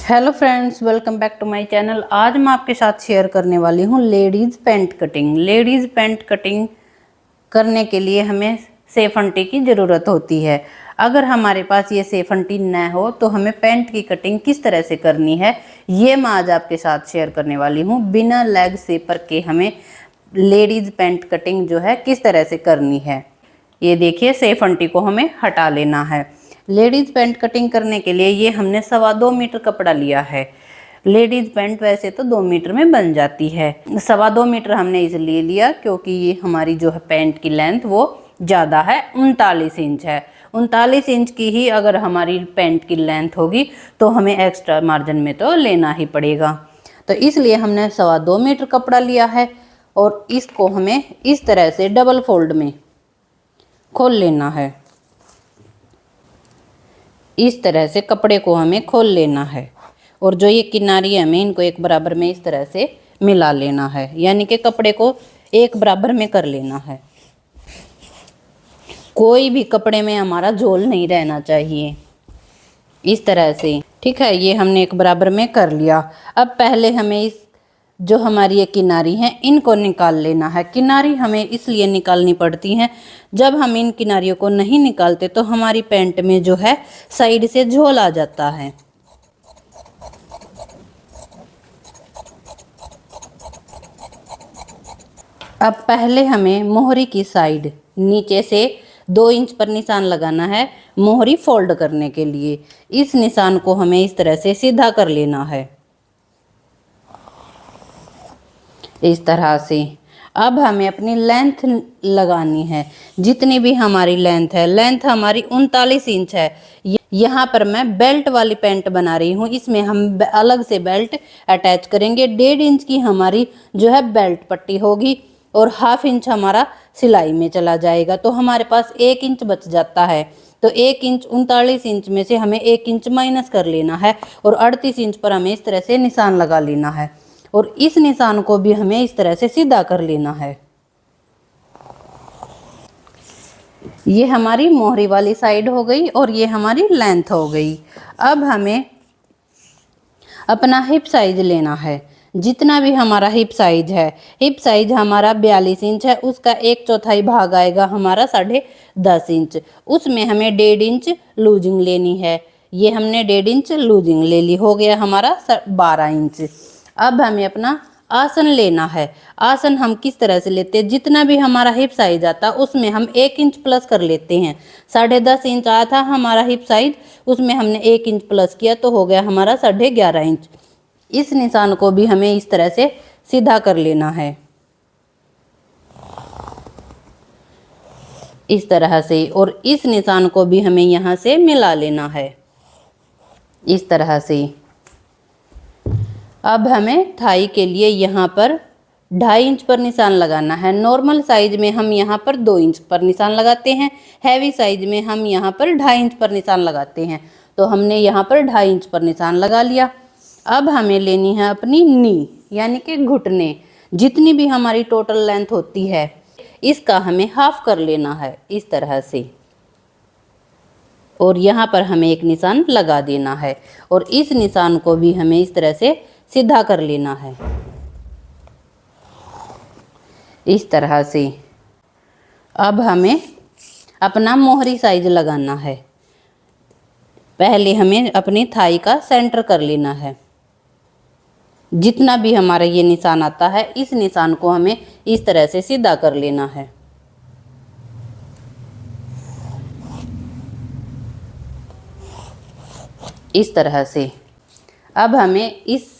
Hello friends, welcome back to my channel. आज मैं आपके साथ शेयर करने वाली हूँ ladies pant cutting. Ladies pant cutting करने के लिए हमें सेफंटी की ज़रूरत होती है। अगर हमारे पास ये सेफंटी न हो तो हमें पैंट की कटिंग किस तरह से करनी है, ये मैं आज आपके साथ शेयर करने वाली हूँ। बिना लेग सेपर के हमें लेडीज़ पैंट कटिंग जो है किस तरह से करनी है। ये देखिए, सेफंटी को हमें हटा लेना है। लेडीज़ पैंट कटिंग करने के लिए ये हमने 2.25 मीटर कपड़ा लिया है। लेडीज़ पैंट वैसे तो 2 मीटर में बन जाती है। 2.25 मीटर हमने इसलिए लिया क्योंकि ये हमारी जो है पैंट की लेंथ वो ज़्यादा है, 39 इंच है। 39 इंच की ही अगर हमारी पैंट की लेंथ होगी तो हमें एक्स्ट्रा मार्जिन में तो लेना ही पड़ेगा। तो इसलिए हमने 2.25 मीटर कपड़ा लिया है और इसको हमें इस तरह से डबल फोल्ड में खोल लेना है। इस तरह से कपड़े को हमें खोल लेना है और जो ये किनारी है हमें इनको एक बराबर में इस तरह से मिला लेना है, यानी कि कपड़े को एक बराबर में कर लेना है। कोई भी कपड़े में हमारा झोल नहीं रहना चाहिए, इस तरह से। ठीक है, ये हमने एक बराबर में कर लिया। अब पहले हमें इस जो हमारी ये किनारी है इनको निकाल लेना है। किनारी हमें इसलिए निकालनी पड़ती है, जब हम इन किनारियों को नहीं निकालते तो हमारी पैंट में जो है साइड से झोल आ जाता है। अब पहले हमें मोहरी की साइड नीचे से 2 इंच पर निशान लगाना है मोहरी फोल्ड करने के लिए। इस निशान को हमें इस तरह से सीधा कर लेना है, इस तरह से। अब हमें अपनी लेंथ लगानी है, जितनी भी हमारी लेंथ है। लेंथ हमारी 39 इंच है। यहाँ पर मैं बेल्ट वाली पैंट बना रही हूँ, इसमें हम अलग से बेल्ट अटैच करेंगे। 1.5 इंच की हमारी जो है बेल्ट पट्टी होगी और 1/2 इंच हमारा सिलाई में चला जाएगा, तो हमारे पास 1 इंच बच जाता है। तो 1 इंच 39 इंच में से हमें 1 इंच माइनस कर लेना है और 38 इंच पर हमें इस तरह से निशान लगा लेना है और इस निशान को भी हमें इस तरह से सीधा कर लेना है। ये हमारी मोहरी वाली साइड हो गई और ये हमारी लेंथ हो गई। अब हमें अपना हिप साइज लेना है। जितना भी हमारा हिप साइज है, हिप साइज हमारा 42 इंच है, उसका 1/4 भाग आएगा हमारा 10.5 इंच। उसमें हमें 1.5 इंच लूजिंग लेनी है। ये हमने 1.5 इंच लूजिंग ले ली, हो गया हमारा 12 इंच। अब हमें अपना आसन लेना है। आसन हम किस तरह से लेते हैं, जितना भी हमारा हिप साइज आता उसमें हम 1 इंच प्लस कर लेते हैं। 10.5 इंच आया था हमारा हिप साइज, उसमें हमने 1 इंच प्लस किया तो हो गया हमारा 11.5 इंच। इस निशान को भी हमें इस तरह से सीधा कर लेना है, इस तरह से। और इस निशान को भी हमें यहाँ से मिला लेना है, इस तरह से। अब हमें थाई के लिए यहाँ पर 2.5 इंच पर निशान लगाना है। नॉर्मल साइज में हम यहाँ पर 2 इंच पर निशान लगाते हैं, हैवी साइज में हम यहाँ पर 2.5 इंच पर निशान लगाते हैं। तो हमने यहाँ पर 2.5 इंच पर निशान लगा लिया। अब हमें लेनी है अपनी नी, यानी कि घुटने। जितनी भी हमारी टोटल लेंथ होती है इसका हमें हाफ कर लेना है, इस तरह से। और यहाँ पर हमें एक निशान लगा देना है और इस निशान को भी हमें इस तरह से सीधा कर लेना है, इस तरह से। अब हमें अपना मोहरी साइज लगाना है। पहले हमें अपनी थाई का सेंटर कर लेना है। जितना भी हमारा ये निशान आता है इस निशान को हमें इस तरह से सीधा कर लेना है, इस तरह से। अब हमें इस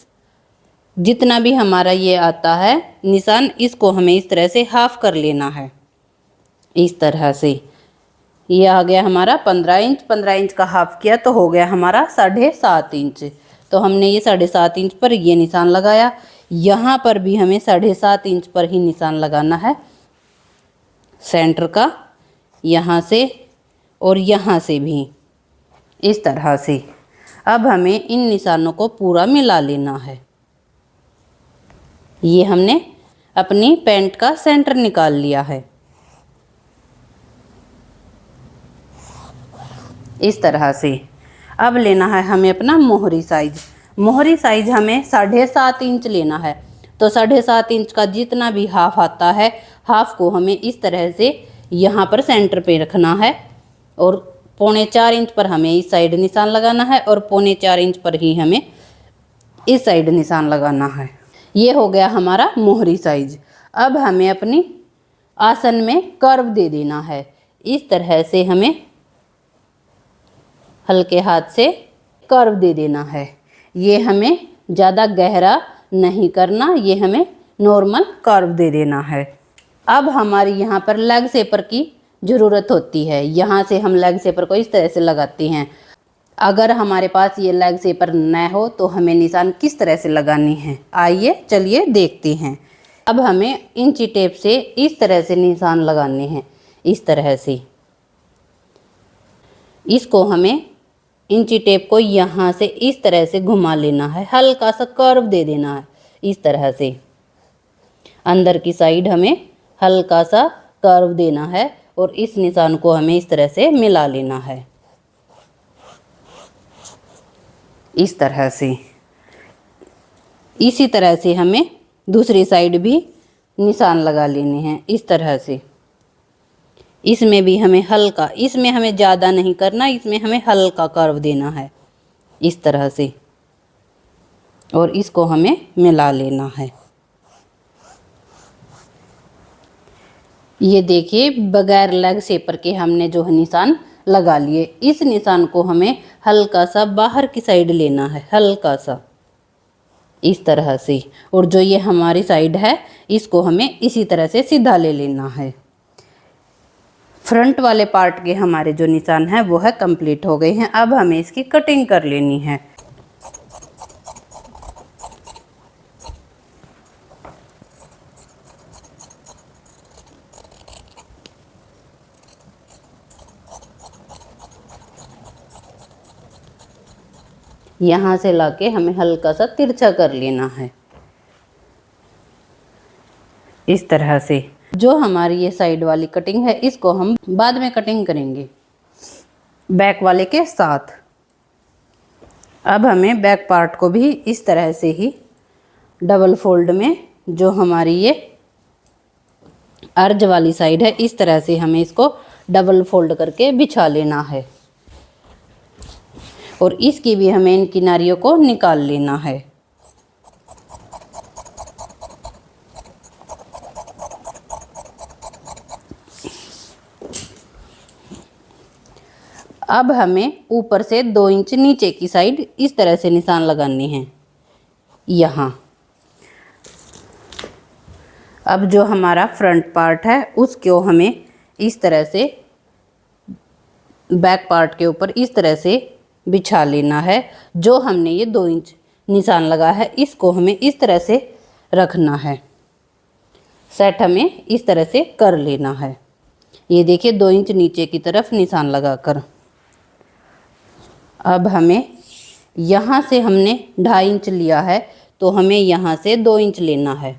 जितना भी हमारा ये आता है निशान, इसको हमें इस तरह से हाफ कर लेना है, इस तरह से। ये आ गया हमारा 15 इंच। 15 इंच का हाफ किया तो हो गया हमारा 7.5 इंच। तो हमने ये 7.5 इंच पर ये निशान लगाया। यहाँ पर भी हमें 7.5 इंच पर ही निशान लगाना है, सेंटर का, यहाँ से और यहाँ से भी, इस तरह से। अब हमें इन निशानों को पूरा मिला लेना है। ये हमने अपनी पैंट का सेंटर निकाल लिया है, इस तरह से। अब लेना है हमें अपना मोहरी साइज। मोहरी साइज हमें 7.5 इंच लेना है। तो 7.5 इंच का जितना भी हाफ आता है, हाफ को हमें इस तरह से यहाँ पर सेंटर पे रखना है और 3.25 इंच पर हमें इस साइड निशान लगाना है और 3.25 इंच पर ही हमें इस साइड निशान लगाना है। ये हो गया हमारा मोहरी साइज। अब हमें अपनी आसन में कर्व दे देना है। इस तरह से हमें हल्के हाथ से कर्व दे देना है। ये हमें ज़्यादा गहरा नहीं करना, ये हमें नॉर्मल कर्व दे देना है। अब हमारी यहाँ पर लेग शेपर की ज़रूरत होती है। यहाँ से हम लेग शेपर को इस तरह से लगाते हैं। अगर हमारे पास ये लेग शेपर न हो तो हमें निशान किस तरह से लगानी है, आइए चलिए देखते हैं। अब हमें इंची टेप से इस तरह से निशान लगाने हैं। इस तरह से इसको हमें इंची टेप को यहाँ से इस तरह से घुमा लेना है, हल्का सा कर्व दे देना है। इस तरह से अंदर की साइड हमें हल्का सा कर्व देना है और इस निशान को हमें इस तरह से मिला लेना है। इस तरह से इसी तरह से हमें दूसरी साइड भी निशान लगा लेने हैं। इस तरह से इसमें भी हमें हल्का, इसमें हमें ज़्यादा नहीं करना, इसमें हमें हल्का कर्व देना है इस तरह से और इसको हमें मिला लेना है। ये देखिए बगैर लेग शेपर के हमने जो निशान लगा लिए। इस निशान को हमें हल्का सा बाहर की साइड लेना है, हल्का सा इस तरह से। और जो ये हमारी साइड है इसको हमें इसी तरह से सीधा ले लेना है। फ्रंट वाले पार्ट के हमारे जो निशान हैं वो है कंप्लीट हो गए हैं। अब हमें इसकी कटिंग कर लेनी है। यहाँ से लाके हमें हल्का सा तिरछा कर लेना है इस तरह से। जो हमारी ये साइड वाली कटिंग है इसको हम बाद में कटिंग करेंगे बैक वाले के साथ। अब हमें बैक पार्ट को भी इस तरह से ही डबल फोल्ड में, जो हमारी ये अर्ज वाली साइड है, इस तरह से हमें इसको डबल फोल्ड करके बिछा लेना है और इसकी भी हमें इन किनारियों को निकाल लेना है। अब हमें ऊपर से 2 इंच नीचे की साइड इस तरह से निशान लगाने हैं यहाँ। अब जो हमारा फ्रंट पार्ट है उसको हमें इस तरह से बैक पार्ट के ऊपर इस तरह से बिछा लेना है। जो हमने ये 2 इंच निशान लगा है इसको हमें इस तरह से रखना है। सेट हमें इस तरह से कर लेना है। ये देखिए 2 इंच नीचे की तरफ निशान लगाकर। अब हमें यहाँ से हमने 2.5 इंच लिया है तो हमें यहाँ से 2 इंच लेना है।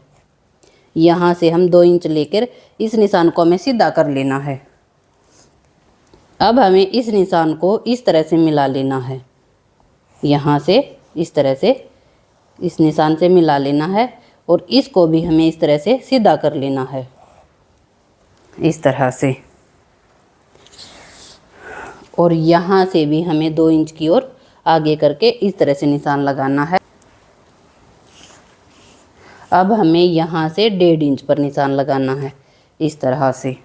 यहाँ से हम 2 इंच लेकर इस निशान को हमें सीधा कर लेना है। अब हमें इस निशान को इस तरह से मिला लेना है। यहाँ से इस तरह से इस निशान से मिला लेना है और इसको भी हमें इस तरह से सीधा कर लेना है इस तरह से। और यहाँ से भी हमें 2 इंच की ओर आगे करके इस तरह से निशान लगाना है। अब हमें यहाँ से 1.5 इंच पर निशान लगाना है इस तरह से।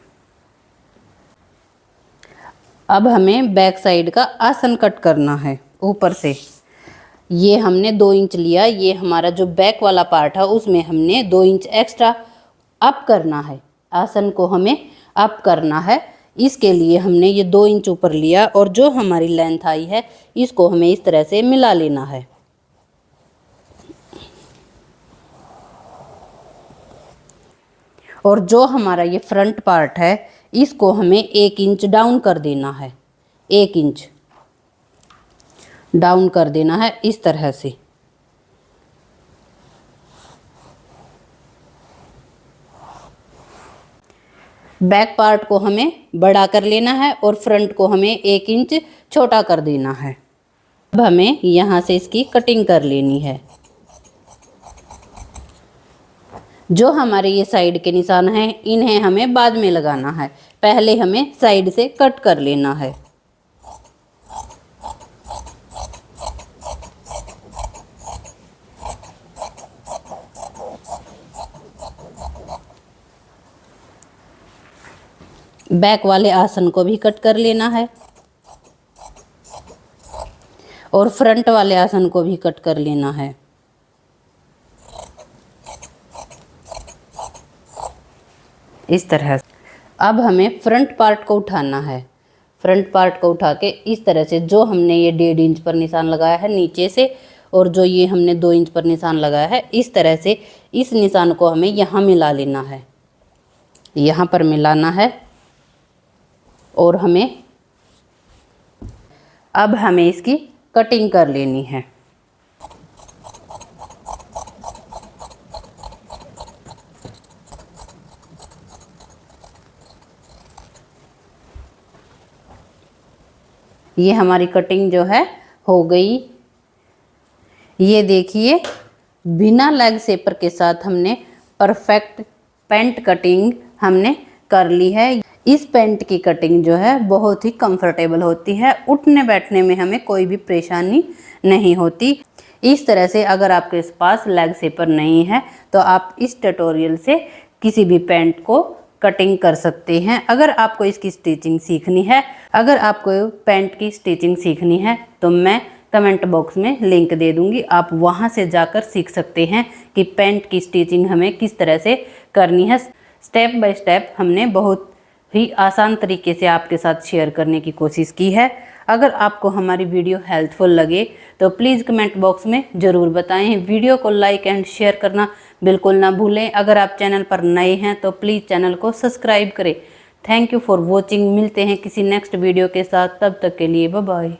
अब हमें बैक साइड का आसन कट करना है ऊपर से। ये हमने 2 इंच लिया, ये हमारा जो बैक वाला पार्ट है उसमें हमने 2 इंच एक्स्ट्रा अप करना है। आसन को हमें अप करना है, इसके लिए हमने ये 2 इंच ऊपर लिया और जो हमारी लेंथ आई है इसको हमें इस तरह से मिला लेना है। और जो हमारा ये फ्रंट पार्ट है इसको हमें 1 इंच डाउन कर देना है। 1 इंच डाउन कर देना है इस तरह से। बैक पार्ट को हमें बड़ा कर लेना है और फ्रंट को हमें 1 इंच छोटा कर देना है। अब हमें यहाँ से इसकी कटिंग कर लेनी है। जो हमारे ये साइड के निशान हैं इन्हें हमें बाद में लगाना है, पहले हमें साइड से कट कर लेना है। बैक वाले आसन को भी कट कर लेना है और फ्रंट वाले आसन को भी कट कर लेना है। इस तरह से अब हमें फ्रंट पार्ट को उठाना है। फ्रंट पार्ट को उठा के इस तरह से जो हमने ये 1.5 इंच पर निशान लगाया है नीचे से, और जो ये हमने 2 इंच पर निशान लगाया है, इस तरह से इस निशान को हमें यहाँ मिला लेना है। यहाँ पर मिलाना है और अब हमें इसकी कटिंग कर लेनी है। ये हमारी कटिंग जो है हो गई। ये देखिए बिना लेग शेपर के साथ हमने परफेक्ट पैंट कटिंग हमने कर ली है। इस पैंट की कटिंग जो है बहुत ही कंफर्टेबल होती है, उठने बैठने में हमें कोई भी परेशानी नहीं होती। इस तरह से अगर आपके पास लेग शेपर नहीं है तो आप इस ट्यूटोरियल से किसी भी पैंट को कटिंग कर सकते हैं। अगर आपको इसकी स्टिचिंग सीखनी है, अगर आपको पैंट की स्टिचिंग सीखनी है तो मैं कमेंट बॉक्स में लिंक दे दूंगी, आप वहां से जाकर सीख सकते हैं कि पैंट की स्टिचिंग हमें किस तरह से करनी है। स्टेप बाय स्टेप हमने बहुत ही आसान तरीके से आपके साथ शेयर करने की कोशिश की है। अगर आपको हमारी वीडियो हेल्पफुल लगे तो प्लीज़ कमेंट बॉक्स में ज़रूर बताएं। वीडियो को लाइक एंड शेयर करना बिल्कुल ना भूलें। अगर आप चैनल पर नए हैं तो प्लीज़ चैनल को सब्सक्राइब करें। Thank you for watching. मिलते हैं किसी नेक्स्ट वीडियो के साथ, तब तक के लिए बाय बाय।